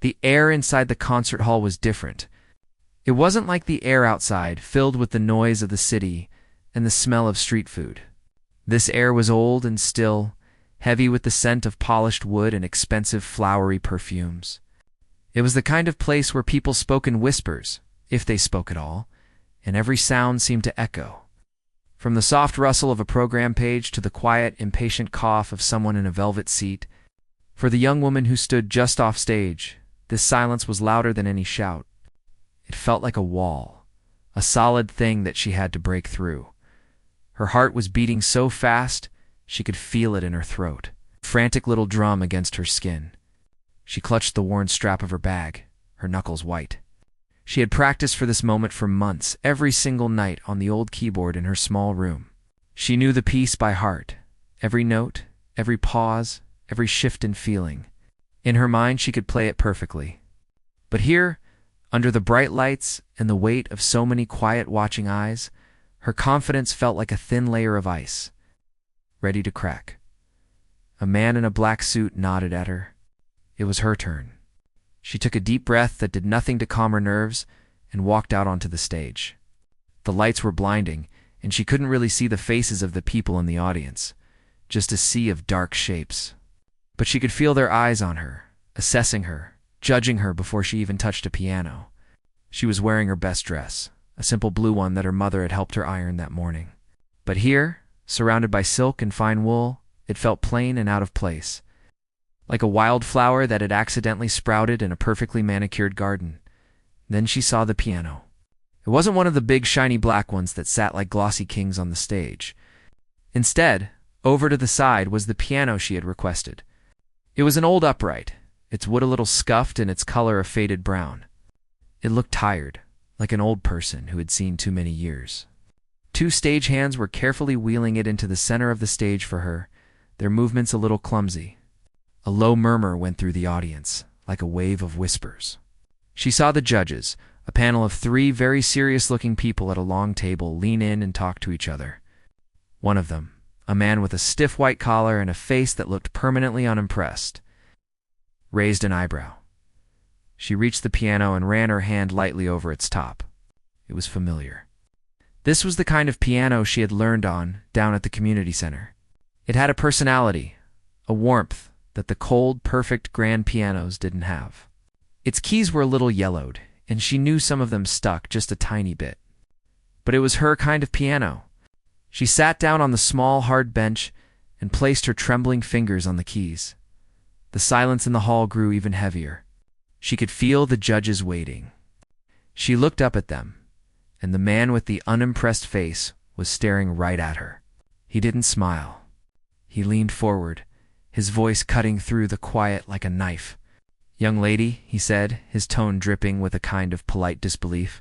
The air inside the concert hall was different. It wasn't like the air outside, filled with the noise of the city and the smell of street food. This air was old and still, heavy with the scent of polished wood and expensive flowery perfumes. It was the kind of place where people spoke in whispers, if they spoke at all, and every sound seemed to echo. From the soft rustle of a program page to the quiet, impatient cough of someone in a velvet seat, for the young woman who stood just off stage, this silence was louder than any shout. It felt like a wall, a solid thing that she had to break through. Her heart was beating so fast, she could feel it in her throat, a frantic little drum against her skin. She clutched the worn strap of her bag, her knuckles white. She had practiced for this moment for months, every single night on the old keyboard in her small room. She knew the piece by heart, every note, every pause, every shift in feeling. In her mind, she could play it perfectly. But here, under the bright lights and the weight of so many quiet watching eyes, her confidence felt like a thin layer of ice, ready to crack. A man in a black suit nodded at her. It was her turn. She took a deep breath that did nothing to calm her nerves and walked out onto the stage. The lights were blinding, and she couldn't really see the faces of the people in the audience, just a sea of dark shapes. But she could feel their eyes on her, assessing her, judging her before she even touched a piano. She was wearing her best dress, a simple blue one that her mother had helped her iron that morning. But here, surrounded by silk and fine wool, it felt plain and out of place, like a wildflower that had accidentally sprouted in a perfectly manicured garden. Then she saw the piano. It wasn't one of the big shiny black ones that sat like glossy kings on the stage. Instead, over to the side was the piano she had requested. It was an old upright, its wood a little scuffed and its color a faded brown. It looked tired, like an old person who had seen too many years. Two stagehands were carefully wheeling it into the center of the stage for her, their movements a little clumsy. A low murmur went through the audience, like a wave of whispers. She saw the judges, a panel of 3 very serious-looking people at a long table, lean in and talk to each other. One of them, a man with a stiff white collar and a face that looked permanently unimpressed, raised an eyebrow. She reached the piano and ran her hand lightly over its top. It was familiar. This was the kind of piano she had learned on down at the community center. It had a personality, a warmth that the cold, perfect grand pianos didn't have. Its keys were a little yellowed, and she knew some of them stuck just a tiny bit. But it was her kind of piano. She sat down on the small, hard bench and placed her trembling fingers on the keys. The silence in the hall grew even heavier. She could feel the judges waiting. She looked up at them, and the man with the unimpressed face was staring right at her. He didn't smile. He leaned forward, his voice cutting through the quiet like a knife. "Young lady," he said, his tone dripping with a kind of polite disbelief,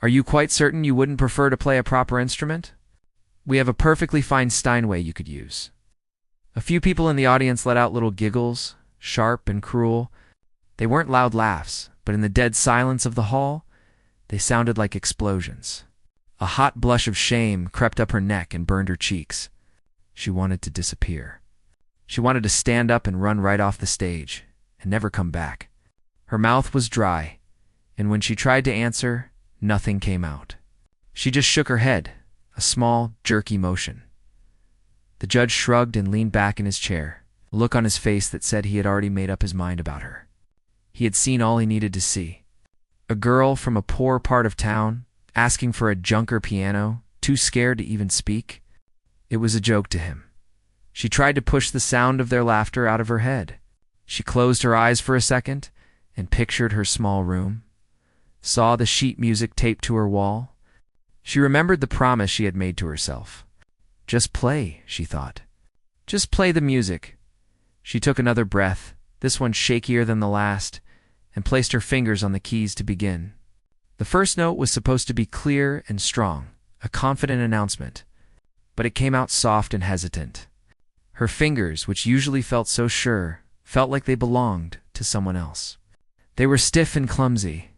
"are you quite certain you wouldn't prefer to play a proper instrument? We have a perfectly fine Steinway you could use." A few people in the audience let out little giggles, sharp and cruel. They weren't loud laughs, but in the dead silence of the hall, they sounded like explosions. A hot blush of shame crept up her neck and burned her cheeks. She wanted to disappear. She wanted to stand up and run right off the stage and never come back. Her mouth was dry, and when she tried to answer, nothing came out. She just shook her head, a small, jerky motion. The judge shrugged and leaned back in his chair, a look on his face that said he had already made up his mind about her. He had seen all he needed to see. A girl from a poor part of town, asking for a junker piano, too scared to even speak. It was a joke to him. She tried to push the sound of their laughter out of her head. She closed her eyes for a second and pictured her small room, saw the sheet music taped to her wall. She remembered the promise she had made to herself. Just play, she thought. Just play the music. She took another breath, this one shakier than the last, and placed her fingers on the keys to begin. The first note was supposed to be clear and strong, a confident announcement, but it came out soft and hesitant. Her fingers, which usually felt so sure, felt like they belonged to someone else. They were stiff and clumsy.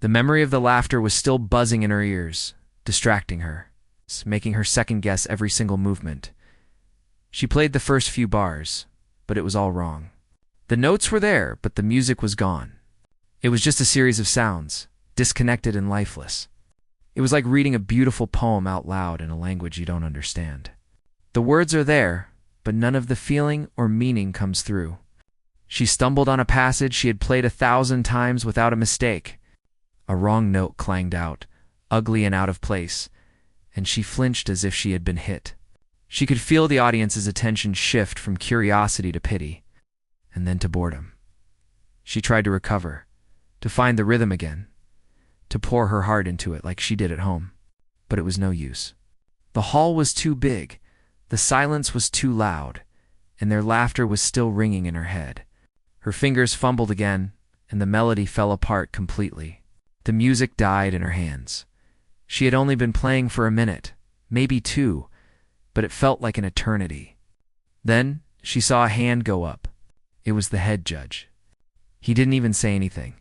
The memory of the laughter was still buzzing in her ears, distracting her, making her second-guess every single movement. She played the first few bars, but it was all wrong. The notes were there, but the music was gone. It was just a series of sounds, disconnected and lifeless. It was like reading a beautiful poem out loud in a language you don't understand. The words are there, but none of the feeling or meaning comes through. She stumbled on a passage she had played 1,000 times without a mistake. A wrong note clanged out, ugly and out of place, and she flinched as if she had been hit. She could feel the audience's attention shift from curiosity to pity, and then to boredom. She tried to recover, to find the rhythm again, to pour her heart into it like she did at home, but it was no use. The hall was too big, the silence was too loud, and their laughter was still ringing in her head. Her fingers fumbled again, and the melody fell apart completely. The music died in her hands. She had only been playing for a minute, maybe 2, but it felt like an eternity. Then she saw a hand go up. It was the head judge. He didn't even say anything,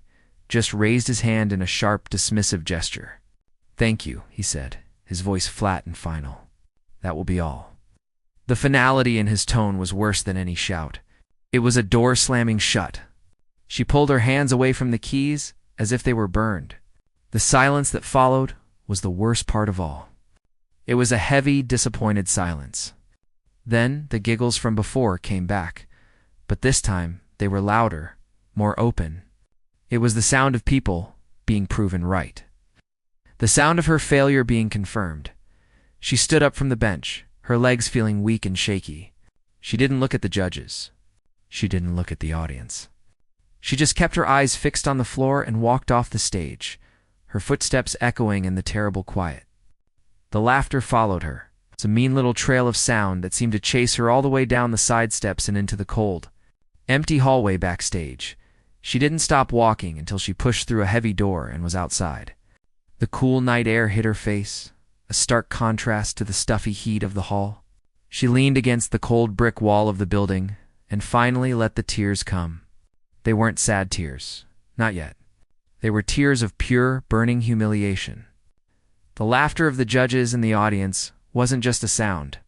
just raised his hand in a sharp, dismissive gesture. "Thank you," he said, his voice flat and final. "That will be all." The finality in his tone was worse than any shout. It was a door slamming shut. She pulled her hands away from the keys as if they were burned. The silence that followed was the worst part of all. It was a heavy, disappointed silence. Then the giggles from before came back, but this time they were louder, more open. It was the sound of people being proven right. The sound of her failure being confirmed. She stood up from the bench, her legs feeling weak and shaky. She didn't look at the judges. She didn't look at the audience. She just kept her eyes fixed on the floor and walked off the stage, her footsteps echoing in the terrible quiet. The laughter followed her. It's a mean little trail of sound that seemed to chase her all the way down the side steps and into the cold, empty hallway backstage. She didn't stop walking until she pushed through a heavy door and was outside. The cool night air hit her face, a stark contrast to the stuffy heat of the hall. She leaned against the cold brick wall of the building and finally let the tears come. They weren't sad tears, not yet. They were tears of pure, burning humiliation. The laughter of the judges and the audience wasn't just a sound.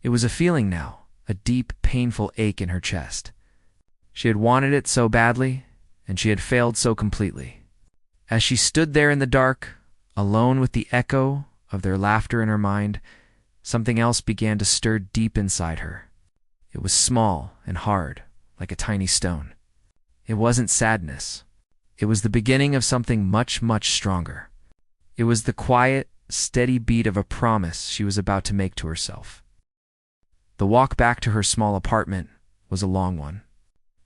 It was a feeling now, a deep, painful ache in her chest. She had wanted it so badly, and she had failed so completely. As she stood there in the dark, alone with the echo of their laughter in her mind, something else began to stir deep inside her. It was small and hard, like a tiny stone. It wasn't sadness. It was the beginning of something much, much stronger. It was the quiet, steady beat of a promise she was about to make to herself. The walk back to her small apartment was a long one.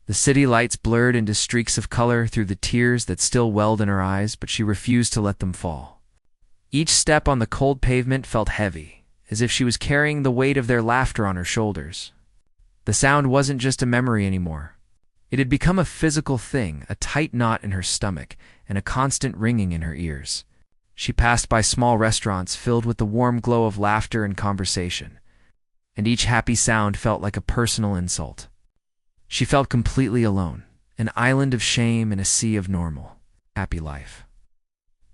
The city lights blurred into streaks of color through the tears that still welled in her eyes, but she refused to let them fall. Each step on the cold pavement felt heavy, as if she was carrying the weight of their laughter on her shoulders. The sound wasn't just a memory anymore. It had become a physical thing, a tight knot in her stomach and a constant ringing in her ears. She passed by small restaurants filled with the warm glow of laughter and conversation, and each happy sound felt like a personal insult. She felt completely alone, an island of shame in a sea of normal, happy life.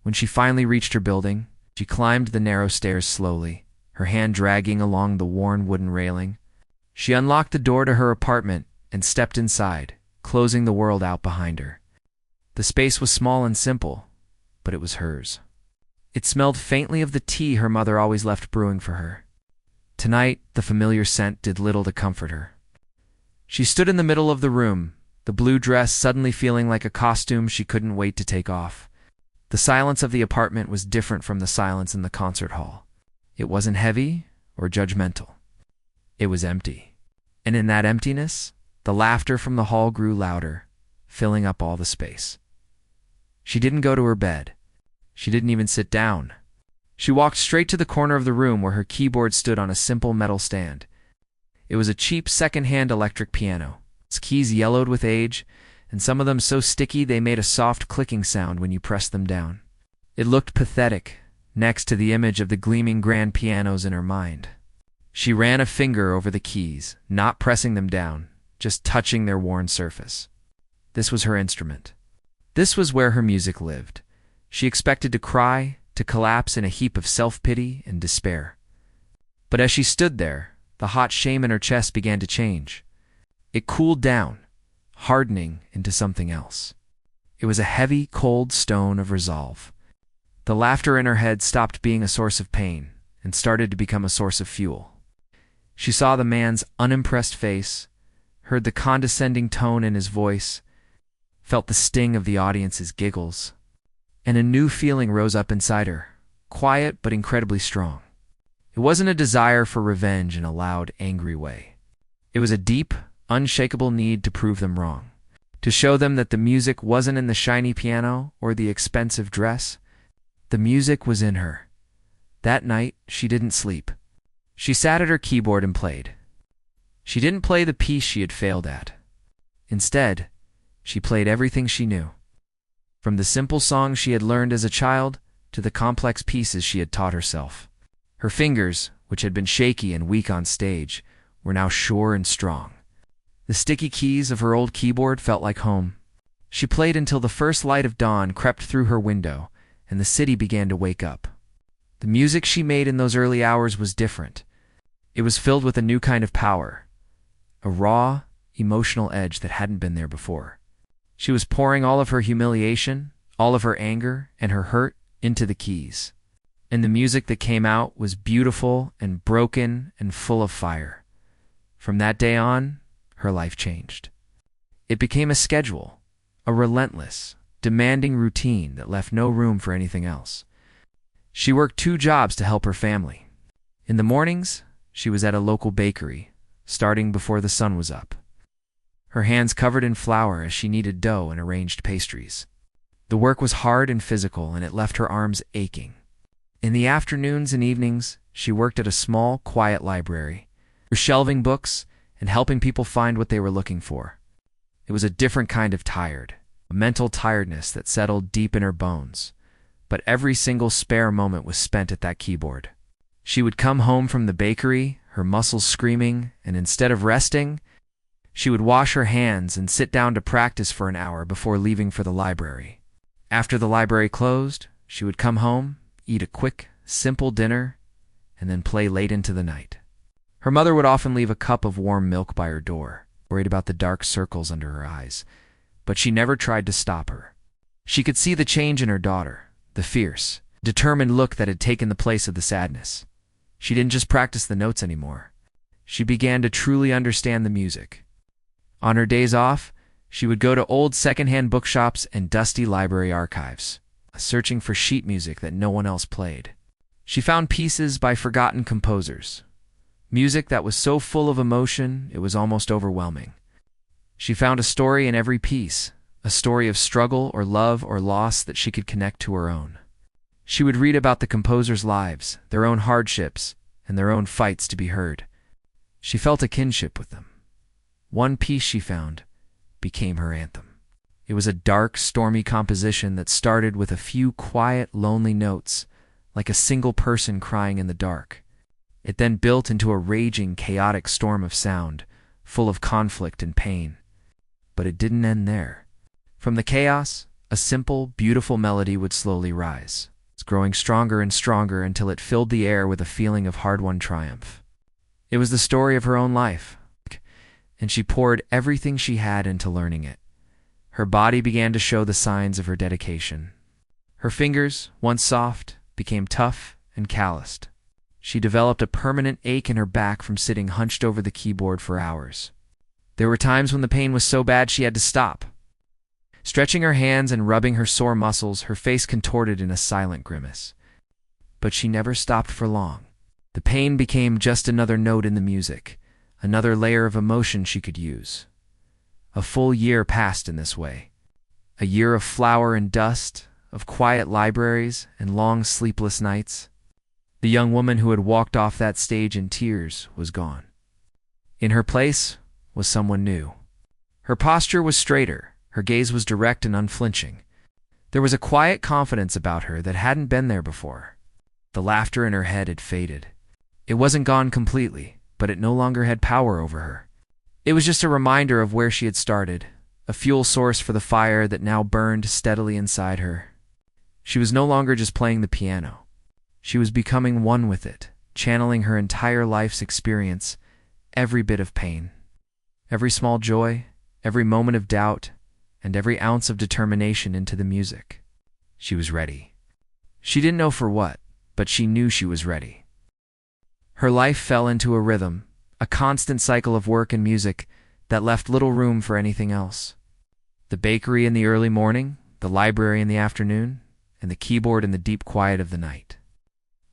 When she finally reached her building, she climbed the narrow stairs slowly, her hand dragging along the worn wooden railing. She unlocked the door to her apartment and stepped inside, closing the world out behind her. The space was small and simple, but it was hers. It smelled faintly of the tea her mother always left brewing for her. Tonight, the familiar scent did little to comfort her. She stood in the middle of the room, the blue dress suddenly feeling like a costume she couldn't wait to take off. The silence of the apartment was different from the silence in the concert hall. It wasn't heavy or judgmental. It was empty. And in that emptiness, the laughter from the hall grew louder, filling up all the space. She didn't go to her bed. She didn't even sit down. She walked straight to the corner of the room where her keyboard stood on a simple metal stand. It was a cheap second-hand electric piano. Its keys yellowed with age, and some of them so sticky they made a soft clicking sound when you pressed them down. It looked pathetic, next to the image of the gleaming grand pianos in her mind. She ran a finger over the keys, not pressing them down, just touching their worn surface. This was her instrument. This was where her music lived. She expected to cry, to collapse in a heap of self-pity and despair. But as she stood there, the hot shame in her chest began to change. It cooled down, hardening into something else. It was a heavy, cold stone of resolve. The laughter in her head stopped being a source of pain and started to become a source of fuel. She saw the man's unimpressed face, heard the condescending tone in his voice, felt the sting of the audience's giggles, and a new feeling rose up inside her, quiet but incredibly strong. It wasn't a desire for revenge in a loud, angry way. It was a deep, unshakable need to prove them wrong, to show them that the music wasn't in the shiny piano or the expensive dress. The music was in her. That night, she didn't sleep. She sat at her keyboard and played. She didn't play the piece she had failed at. Instead, she played everything she knew. From the simple songs she had learned as a child to the complex pieces she had taught herself. Her fingers, which had been shaky and weak on stage, were now sure and strong. The sticky keys of her old keyboard felt like home. She played until the first light of dawn crept through her window and the city began to wake up. The music she made in those early hours was different. It was filled with a new kind of power, a raw, emotional edge that hadn't been there before. She was pouring all of her humiliation, all of her anger, and her hurt into the keys. And the music that came out was beautiful and broken and full of fire. From that day on, her life changed. It became a schedule, a relentless, demanding routine that left no room for anything else. She worked 2 jobs to help her family. In the mornings, she was at a local bakery, starting before the sun was up. Her hands covered in flour as she kneaded dough and arranged pastries. The work was hard and physical, and it left her arms aching. In the afternoons and evenings, she worked at a small, quiet library, shelving books and helping people find what they were looking for. It was a different kind of tired, a mental tiredness that settled deep in her bones. But every single spare moment was spent at that keyboard. She would come home from the bakery, her muscles screaming, and instead of resting, she would wash her hands and sit down to practice for an hour before leaving for the library. After the library closed, she would come home, eat a quick, simple dinner, and then play late into the night. Her mother would often leave a cup of warm milk by her door, worried about the dark circles under her eyes, but she never tried to stop her. She could see the change in her daughter, the fierce, determined look that had taken the place of the sadness. She didn't just practice the notes anymore. She began to truly understand the music. On her days off, she would go to old secondhand bookshops and dusty library archives, searching for sheet music that no one else played. She found pieces by forgotten composers, music that was so full of emotion it was almost overwhelming. She found a story in every piece, a story of struggle or love or loss that she could connect to her own. She would read about the composers' lives, their own hardships, and their own fights to be heard. She felt a kinship with them. One piece she found became her anthem. It was a dark, stormy composition that started with a few quiet, lonely notes, like a single person crying in the dark. It then built into a raging, chaotic storm of sound, full of conflict and pain. But it didn't end there. From the chaos, a simple, beautiful melody would slowly rise, growing stronger and stronger until it filled the air with a feeling of hard-won triumph. It was the story of her own life, and she poured everything she had into learning it. Her body began to show the signs of her dedication. Her fingers, once soft, became tough and calloused. She developed a permanent ache in her back from sitting hunched over the keyboard for hours. There were times when the pain was so bad she had to stop. Stretching her hands and rubbing her sore muscles, her face contorted in a silent grimace. But she never stopped for long. The pain became just another note in the music, another layer of emotion she could use. A full year passed in this way. A year of flour and dust, of quiet libraries and long sleepless nights. The young woman who had walked off that stage in tears was gone. In her place was someone new. Her posture was straighter, her gaze was direct and unflinching. There was a quiet confidence about her that hadn't been there before. The laughter in her head had faded. It wasn't gone completely, but it no longer had power over her. It was just a reminder of where she had started, a fuel source for the fire that now burned steadily inside her. She was no longer just playing the piano. She was becoming one with it, channeling her entire life's experience, every bit of pain, every small joy, every moment of doubt, and every ounce of determination into the music. She was ready. She didn't know for what, but she knew she was ready. Her life fell into a rhythm, a constant cycle of work and music that left little room for anything else. The bakery in the early morning, the library in the afternoon, and the keyboard in the deep quiet of the night.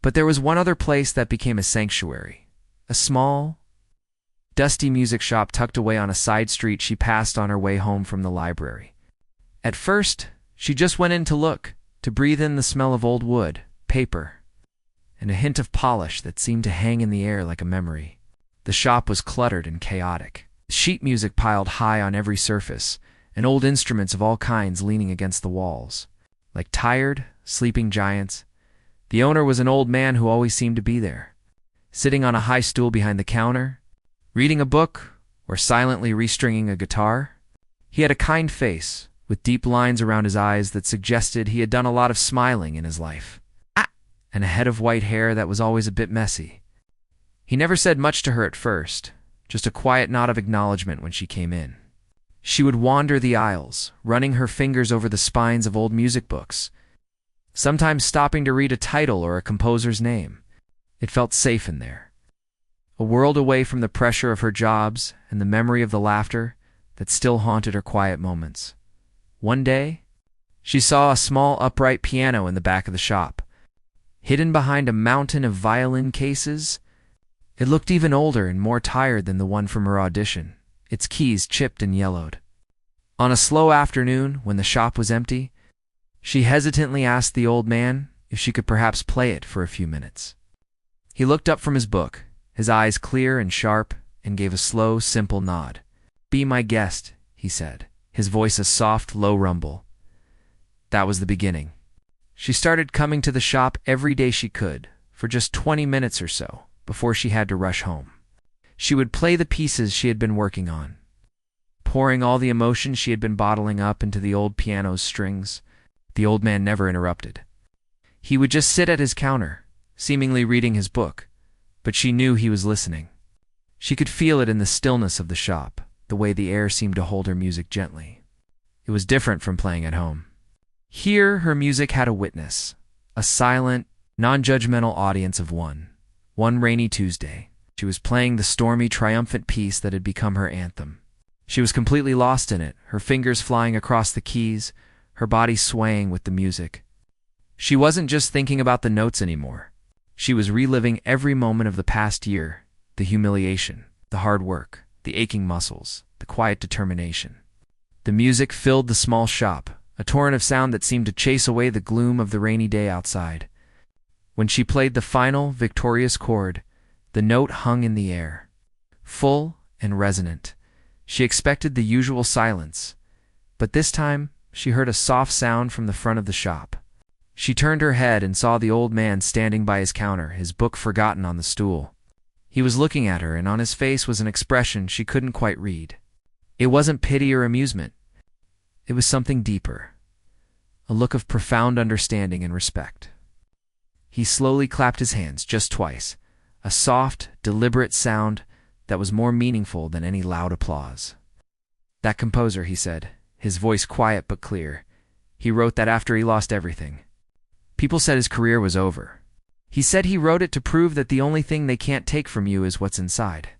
But there was one other place that became a sanctuary, a small, dusty music shop tucked away on a side street she passed on her way home from the library. At first, she just went in to look, to breathe in the smell of old wood, paper, and a hint of polish that seemed to hang in the air like a memory. The shop was cluttered and chaotic. Sheet music piled high on every surface, and old instruments of all kinds leaning against the walls. Like tired, sleeping giants, the owner was an old man who always seemed to be there, sitting on a high stool behind the counter, reading a book, or silently restringing a guitar. He had a kind face, with deep lines around his eyes that suggested he had done a lot of smiling in his life, and a head of white hair that was always a bit messy. He never said much to her at first, just a quiet nod of acknowledgement when she came in. She would wander the aisles, running her fingers over the spines of old music books, sometimes stopping to read a title or a composer's name. It felt safe in there, a world away from the pressure of her jobs and the memory of the laughter that still haunted her quiet moments. One day, she saw a small upright piano in the back of the shop, hidden behind a mountain of violin cases. It looked even older and more tired than the one from her audition, its keys chipped and yellowed. On a slow afternoon, when the shop was empty, she hesitantly asked the old man if she could perhaps play it for a few minutes. He looked up from his book, his eyes clear and sharp, and gave a slow, simple nod. "Be my guest," he said, his voice a soft, low rumble. That was the beginning. She started coming to the shop every day she could, for just 20 minutes or so, before she had to rush home. She would play the pieces she had been working on, pouring all the emotion she had been bottling up into the old piano's strings. The old man never interrupted. He would just sit at his counter, seemingly reading his book, but she knew he was listening. She could feel it in the stillness of the shop, the way the air seemed to hold her music gently. It was different from playing at home. Here, her music had a witness, a silent, non-judgmental audience of one. One rainy Tuesday, she was playing the stormy, triumphant piece that had become her anthem. She was completely lost in it, her fingers flying across the keys, her body swaying with the music. She wasn't just thinking about the notes anymore. She was reliving every moment of the past year, the humiliation, the hard work, the aching muscles, the quiet determination. The music filled the small shop, a torrent of sound that seemed to chase away the gloom of the rainy day outside. When she played the final, victorious chord, the note hung in the air, full and resonant. She expected the usual silence, but this time she heard a soft sound from the front of the shop. She turned her head and saw the old man standing by his counter, his book forgotten on the stool. He was looking at her, and on his face was an expression she couldn't quite read. It wasn't pity or amusement. It was something deeper, a look of profound understanding and respect. He slowly clapped his hands just twice, a soft, deliberate sound that was more meaningful than any loud applause. "That composer," he said, his voice quiet but clear. "He wrote that after he lost everything. People said his career was over. He said he wrote it to prove that the only thing they can't take from you is what's inside."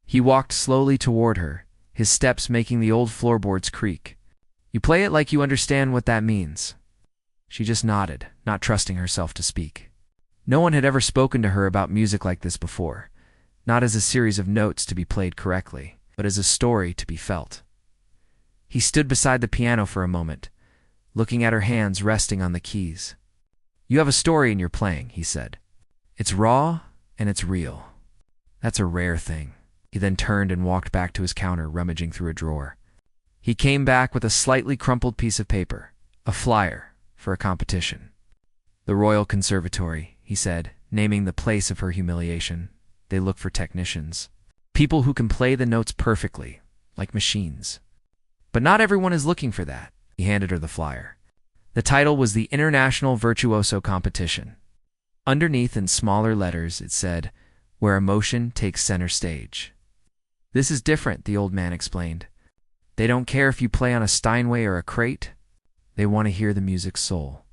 He walked slowly toward her, his steps making the old floorboards creak. "You play it like you understand what that means." She just nodded, not trusting herself to speak. No one had ever spoken to her about music like this before, not as a series of notes to be played correctly, but as a story to be felt. He stood beside the piano for a moment, looking at her hands resting on the keys. "You have a story in your playing," he said. "It's raw and it's real. That's a rare thing." He then turned and walked back to his counter, rummaging through a drawer. He came back with a slightly crumpled piece of paper, a flyer for a competition. "The Royal Conservatory," he said, naming the place of her humiliation. "They look for technicians. People who can play the notes perfectly, like machines. But not everyone is looking for that." He handed her the flyer. The title was the International Virtuoso Competition. Underneath, in smaller letters, it said, "Where emotion takes center stage." "This is different," the old man explained. They don't care if you play on a Steinway or a crate. They want to hear the music's soul.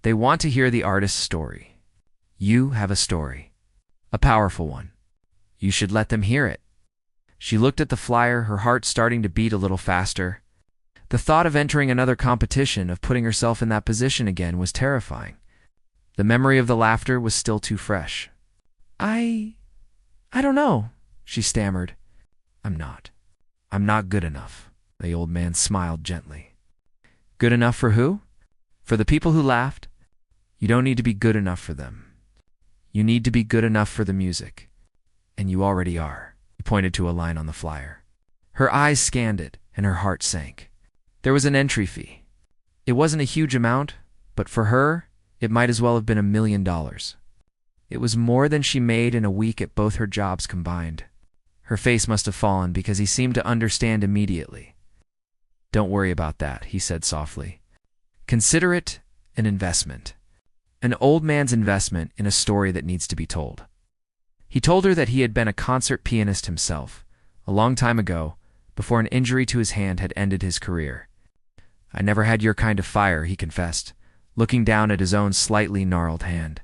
They want to hear the artist's story. You have a story. A powerful one. You should let them hear it. She looked at the flyer, her heart starting to beat a little faster. The thought of entering another competition, of putting herself in that position again, was terrifying. The memory of the laughter was still too fresh. I don't know, she stammered. I'm not good enough. The old man smiled gently. Good enough for who? For the people who laughed? You don't need to be good enough for them. You need to be good enough for the music. And you already are. He pointed to a line on the flyer. Her eyes scanned it, and her heart sank. There was an entry fee. It wasn't a huge amount, but for her, it might as well have been $1 million. It was more than she made in a week at both her jobs combined. Her face must have fallen because he seemed to understand immediately. Don't worry about that, he said softly. Consider it an investment. An old man's investment in a story that needs to be told. He told her that he had been a concert pianist himself, a long time ago, before an injury to his hand had ended his career. I never had your kind of fire, he confessed, looking down at his own slightly gnarled hand.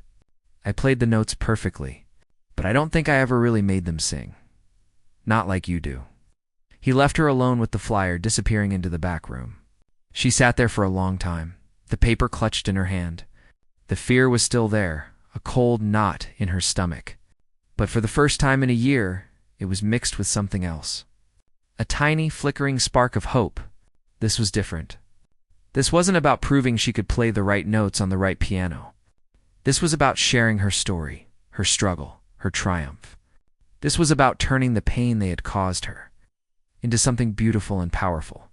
I played the notes perfectly, but I don't think I ever really made them sing. Not like you do. He left her alone with the flyer, disappearing into the back room. She sat there for a long time, the paper clutched in her hand. The fear was still there, a cold knot in her stomach. But for the first time in a year, it was mixed with something else. A tiny, flickering spark of hope. This was different. This wasn't about proving she could play the right notes on the right piano. This was about sharing her story, her struggle, her triumph. This was about turning the pain they had caused her into something beautiful and powerful.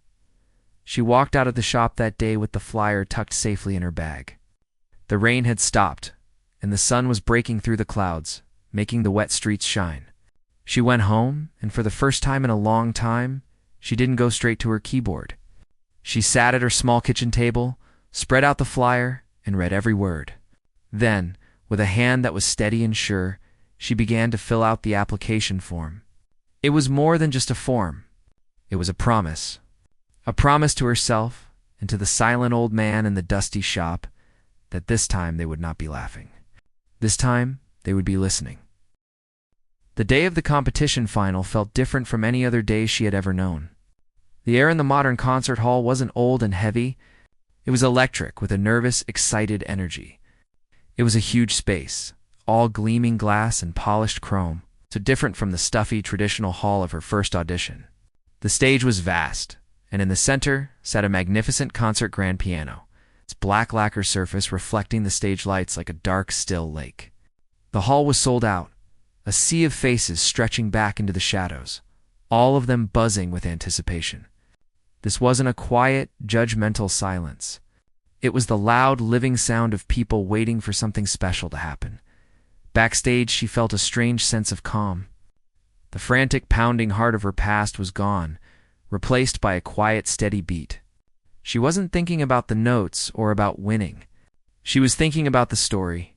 She walked out of the shop that day with the flyer tucked safely in her bag. The rain had stopped, and the sun was breaking through the clouds, making the wet streets shine. She went home, and for the first time in a long time, she didn't go straight to her keyboard. She sat at her small kitchen table, spread out the flyer, and read every word. Then, with a hand that was steady and sure, she began to fill out the application form. It was more than just a form. It was a promise. A promise to herself and to the silent old man in the dusty shop that this time they would not be laughing. This time, they would be listening. The day of the competition final felt different from any other day she had ever known. The air in the modern concert hall wasn't old and heavy. It was electric with a nervous, excited energy. It was a huge space, all gleaming glass and polished chrome, so different from the stuffy, traditional hall of her first audition. The stage was vast, and in the center sat a magnificent concert grand piano, its black lacquer surface reflecting the stage lights like a dark, still lake. The hall was sold out, a sea of faces stretching back into the shadows, all of them buzzing with anticipation. This wasn't a quiet, judgmental silence. It was the loud, living sound of people waiting for something special to happen. Backstage, she felt a strange sense of calm. The frantic, pounding heart of her past was gone, replaced by a quiet, steady beat. She wasn't thinking about the notes or about winning. She was thinking about the story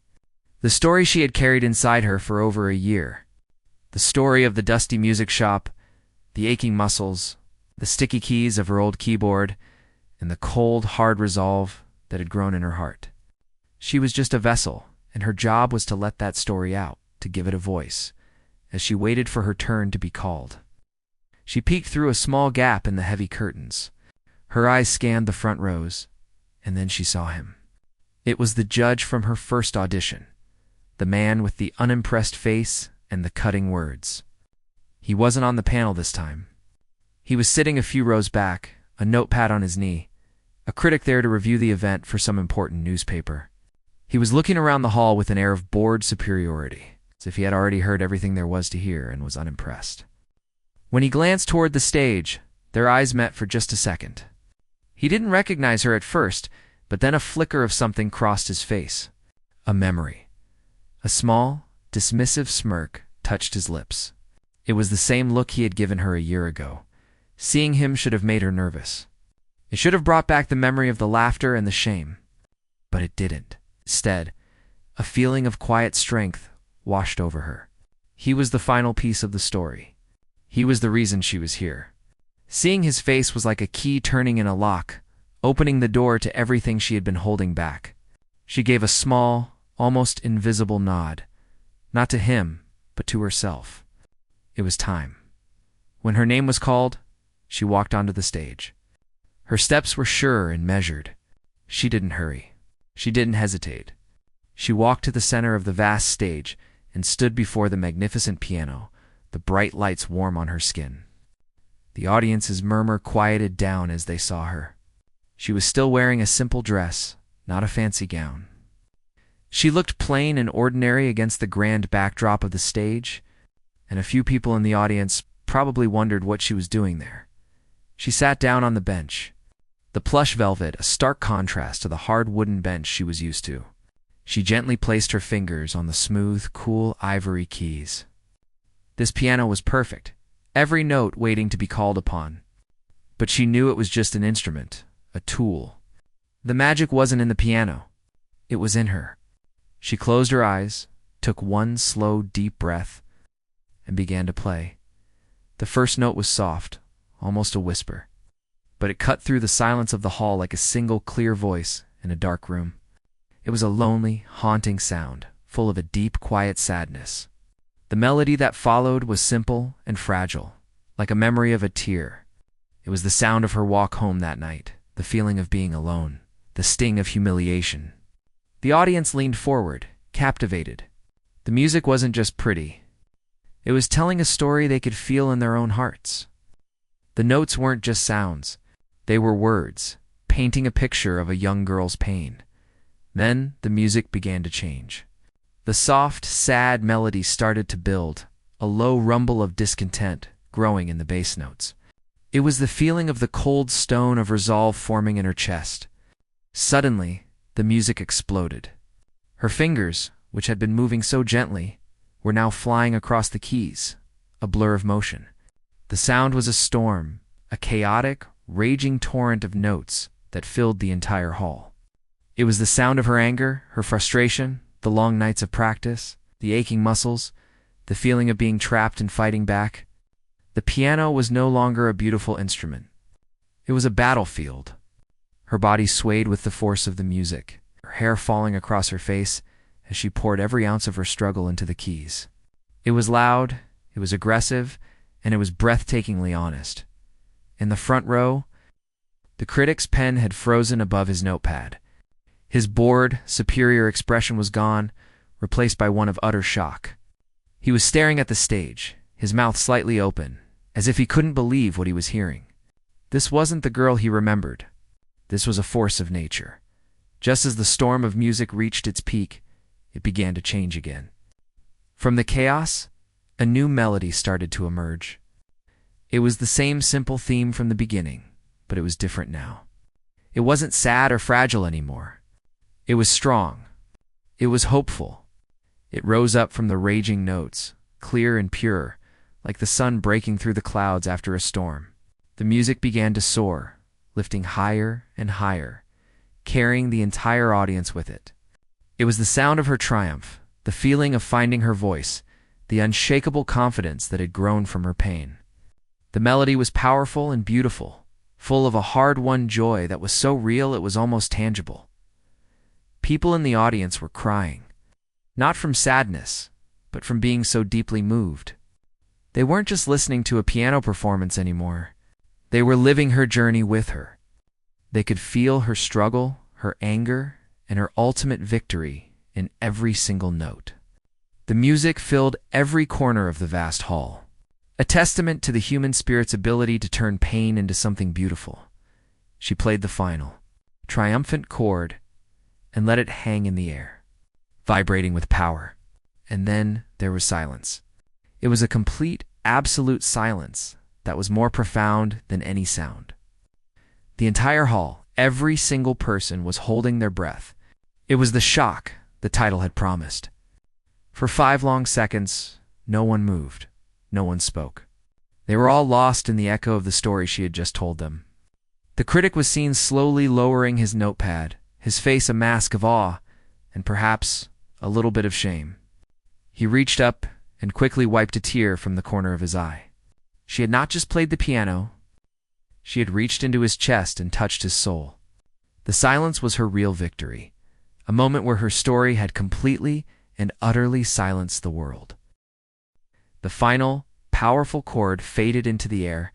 she had carried inside her for over a year. The story of the dusty music shop, the aching muscles, the sticky keys of her old keyboard, and the cold, hard resolve that had grown in her heart. She was just a vessel, and her job was to let that story out, to give it a voice, as she waited for her turn to be called. She peeked through a small gap in the heavy curtains. Her eyes scanned the front rows, and then she saw him. It was the judge from her first audition, the man with the unimpressed face and the cutting words. He wasn't on the panel this time. He was sitting a few rows back, a notepad on his knee, a critic there to review the event for some important newspaper. He was looking around the hall with an air of bored superiority, as if he had already heard everything there was to hear and was unimpressed. When he glanced toward the stage, their eyes met for just a second. He didn't recognize her at first, but then a flicker of something crossed his face. A memory. A small, dismissive smirk touched his lips. It was the same look he had given her a year ago. Seeing him should have made her nervous. It should have brought back the memory of the laughter and the shame. But it didn't. Instead, a feeling of quiet strength washed over her. He was the final piece of the story. He was the reason she was here. Seeing his face was like a key turning in a lock, opening the door to everything she had been holding back. She gave a small, almost invisible nod, not to him, but to herself. It was time. When her name was called, she walked onto the stage. Her steps were sure and measured. She didn't hurry. She didn't hesitate. She walked to the center of the vast stage and stood before the magnificent piano, the bright lights warm on her skin. The audience's murmur quieted down as they saw her. She was still wearing a simple dress, not a fancy gown. She looked plain and ordinary against the grand backdrop of the stage, and a few people in the audience probably wondered what she was doing there. She sat down on the bench. The plush velvet, a stark contrast to the hard wooden bench she was used to. She gently placed her fingers on the smooth, cool ivory keys. This piano was perfect, every note waiting to be called upon. But she knew it was just an instrument, a tool. The magic wasn't in the piano. It was in her. She closed her eyes, took one slow, deep breath, and began to play. The first note was soft, almost a whisper, but it cut through the silence of the hall like a single clear voice in a dark room. It was a lonely, haunting sound, full of a deep, quiet sadness. The melody that followed was simple and fragile, like a memory of a tear. It was the sound of her walk home that night, the feeling of being alone, the sting of humiliation. The audience leaned forward, captivated. The music wasn't just pretty. It was telling a story they could feel in their own hearts. The notes weren't just sounds. They were words, painting a picture of a young girl's pain. Then the music began to change. The soft, sad melody started to build, a low rumble of discontent growing in the bass notes. It was the feeling of the cold stone of resolve forming in her chest. Suddenly, the music exploded. Her fingers, which had been moving so gently, were now flying across the keys, a blur of motion. The sound was a storm, a chaotic, raging torrent of notes that filled the entire hall. It was the sound of her anger, her frustration, the long nights of practice, the aching muscles, the feeling of being trapped and fighting back. The piano was no longer a beautiful instrument. It was a battlefield. Her body swayed with the force of the music, her hair falling across her face as she poured every ounce of her struggle into the keys. It was loud, it was aggressive, and it was breathtakingly honest. In the front row, the critic's pen had frozen above his notepad. His bored, superior expression was gone, replaced by one of utter shock. He was staring at the stage, his mouth slightly open, as if he couldn't believe what he was hearing. This wasn't the girl he remembered. This was a force of nature. Just as the storm of music reached its peak, it began to change again. From the chaos, a new melody started to emerge. It was the same simple theme from the beginning, but it was different now. It wasn't sad or fragile anymore. It was strong. It was hopeful. It rose up from the raging notes, clear and pure, like the sun breaking through the clouds after a storm. The music began to soar, lifting higher and higher, carrying the entire audience with it. It was the sound of her triumph, the feeling of finding her voice, the unshakable confidence that had grown from her pain. The melody was powerful and beautiful, full of a hard-won joy that was so real it was almost tangible. People in the audience were crying, not from sadness, but from being so deeply moved. They weren't just listening to a piano performance anymore. They were living her journey with her. They could feel her struggle, her anger, and her ultimate victory in every single note. The music filled every corner of the vast hall, a testament to the human spirit's ability to turn pain into something beautiful. She played the final, triumphant chord and let it hang in the air, vibrating with power. And then there was silence. It was a complete, absolute silence that was more profound than any sound. The entire hall, every single person was holding their breath. It was the shock the title had promised. For 5 long seconds, no one moved, no one spoke. They were all lost in the echo of the story she had just told them. The critic was seen slowly lowering his notepad, his face a mask of awe, and perhaps a little bit of shame. He reached up and quickly wiped a tear from the corner of his eye. She had not just played the piano, She had reached into his chest and touched his soul. The silence was her real victory, a moment where her story had completely and utterly silenced the world. The final, powerful chord faded into the air,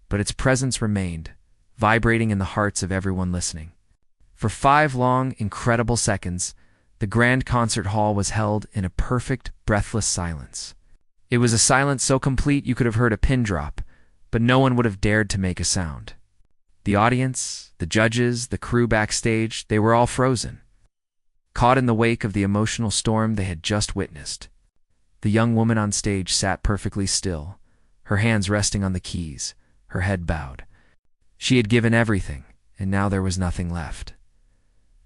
but its presence remained, vibrating in the hearts of everyone listening. For 5 long, incredible seconds, the grand concert hall was held in a perfect, breathless silence. It was a silence so complete you could have heard a pin drop, but no one would have dared to make a sound. The audience, the judges, the crew backstage, they were all frozen, caught in the wake of the emotional storm they had just witnessed. The young woman on stage sat perfectly still, her hands resting on the keys, her head bowed. She had given everything, and now there was nothing left.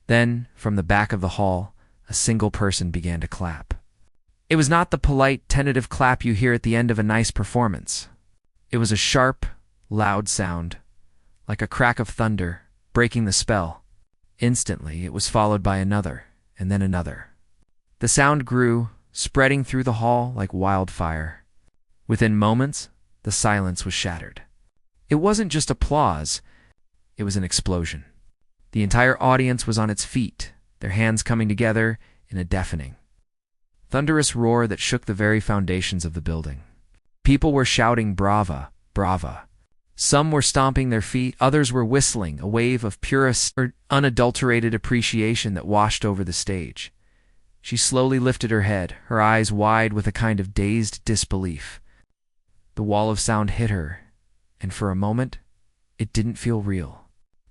Then, from the back of the hall, a single person began to clap. It was not the polite, tentative clap you hear at the end of a nice performance. It was a sharp, loud sound, like a crack of thunder, breaking the spell. Instantly, it was followed by another, and then another. The sound grew, spreading through the hall like wildfire. Within moments, the silence was shattered. It wasn't just applause, it was an explosion. The entire audience was on its feet, their hands coming together in a deafening, thunderous roar that shook the very foundations of the building. People were shouting "Brava, brava." Some were stomping their feet, others were whistling, a wave of purest, unadulterated appreciation that washed over the stage. She slowly lifted her head, her eyes wide with a kind of dazed disbelief. The wall of sound hit her, and for a moment, it didn't feel real.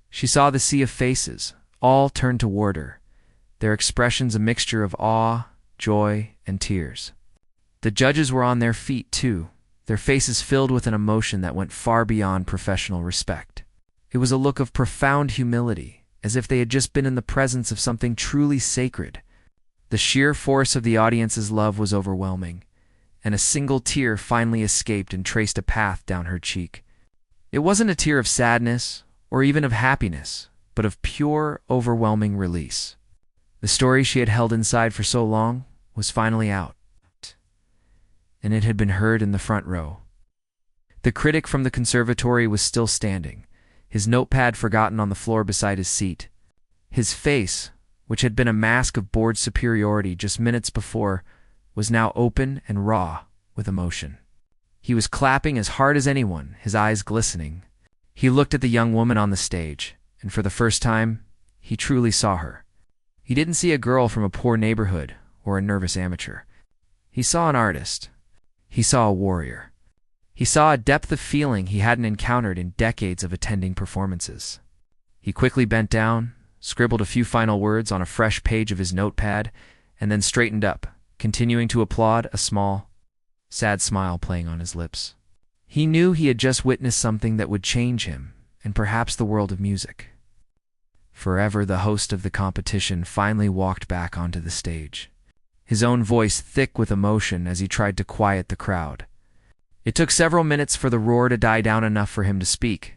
She saw the sea of faces, all turned toward her, their expressions a mixture of awe, joy, and tears. The judges were on their feet, too, their faces filled with an emotion that went far beyond professional respect. It was a look of profound humility, as if they had just been in the presence of something truly sacred. The sheer force of the audience's love was overwhelming, and a single tear finally escaped and traced a path down her cheek. It wasn't a tear of sadness, or even of happiness, but of pure, overwhelming release. The story she had held inside for so long was finally out, and it had been heard in the front row. The critic from the conservatory was still standing, his notepad forgotten on the floor beside his seat. His face, which had been a mask of bored superiority just minutes before, was now open and raw with emotion. He was clapping as hard as anyone, his eyes glistening. He looked at the young woman on the stage, and for the first time, he truly saw her. He didn't see a girl from a poor neighborhood or a nervous amateur. He saw an artist. He saw a warrior. He saw a depth of feeling he hadn't encountered in decades of attending performances. He quickly bent down, scribbled a few final words on a fresh page of his notepad, and then straightened up, continuing to applaud, a small, sad smile playing on his lips. He knew he had just witnessed something that would change him, and perhaps the world of music. Forever, the host of the competition finally walked back onto the stage, his own voice thick with emotion as he tried to quiet the crowd. It took several minutes for the roar to die down enough for him to speak.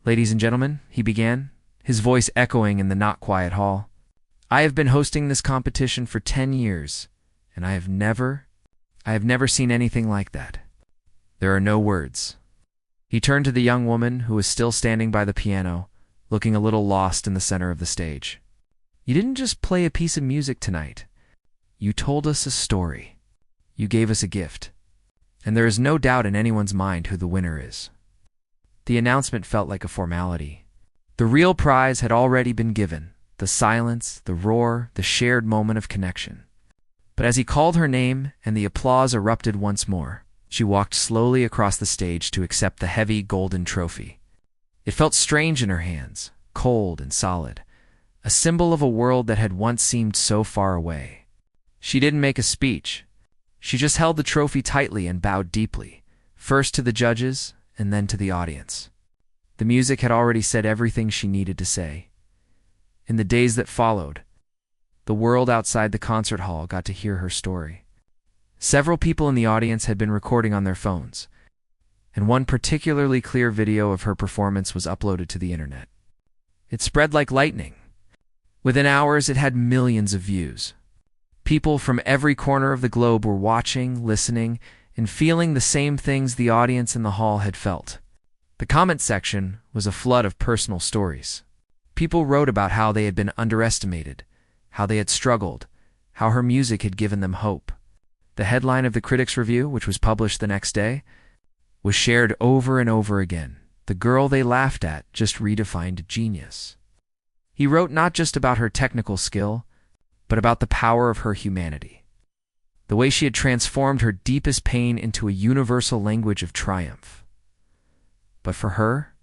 "Ladies and gentlemen," he began, his voice echoing in the not-quiet hall, "I have been hosting this competition for 10 years, and I have never seen anything like that. There are no words." He turned to the young woman who was still standing by the piano, looking a little lost in the center of the stage. "You didn't just play a piece of music tonight. You told us a story. You gave us a gift. And there is no doubt in anyone's mind who the winner is." The announcement felt like a formality. The real prize had already been given, the silence, the roar, the shared moment of connection. But as he called her name and the applause erupted once more, she walked slowly across the stage to accept the heavy golden trophy. It felt strange in her hands, cold and solid, a symbol of a world that had once seemed so far away. She didn't make a speech. She just held the trophy tightly and bowed deeply, first to the judges and then to the audience. The music had already said everything she needed to say. In the days that followed, the world outside the concert hall got to hear her story. Several people in the audience had been recording on their phones, and one particularly clear video of her performance was uploaded to the internet. It spread like lightning. Within hours, it had millions of views. People from every corner of the globe were watching, listening, and feeling the same things the audience in the hall had felt. The comment section was a flood of personal stories. People wrote about how they had been underestimated, how they had struggled, how her music had given them hope. The headline of the critic's review, which was published the next day, was shared over and over again. The girl they laughed at just redefined genius. He wrote not just about her technical skill, but about the power of her humanity. The way she had transformed her deepest pain into a universal language of triumph. But for her,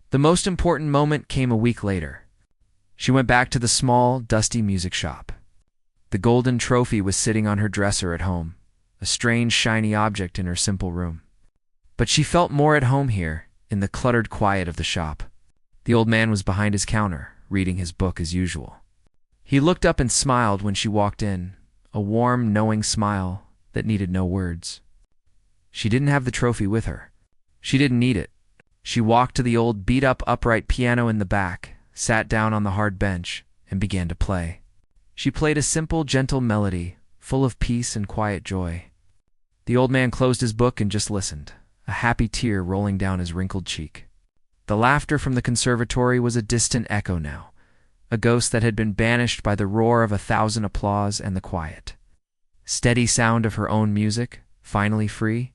the most important moment came a week later. She went back to the small, dusty music shop. The golden trophy was sitting on her dresser at home, a strange, shiny object in her simple room. But she felt more at home here, in the cluttered quiet of the shop. The old man was behind his counter, reading his book as usual. He looked up and smiled when she walked in, a warm, knowing smile that needed no words. She didn't have the trophy with her. She didn't need it. She walked to the old beat-up upright piano in the back, sat down on the hard bench, and began to play. She played a simple, gentle melody, full of peace and quiet joy. The old man closed his book and just listened, a happy tear rolling down his wrinkled cheek. The laughter from the conservatory was a distant echo now, a ghost that had been banished by the roar of 1,000 applause and the quiet, steady sound of her own music, finally free.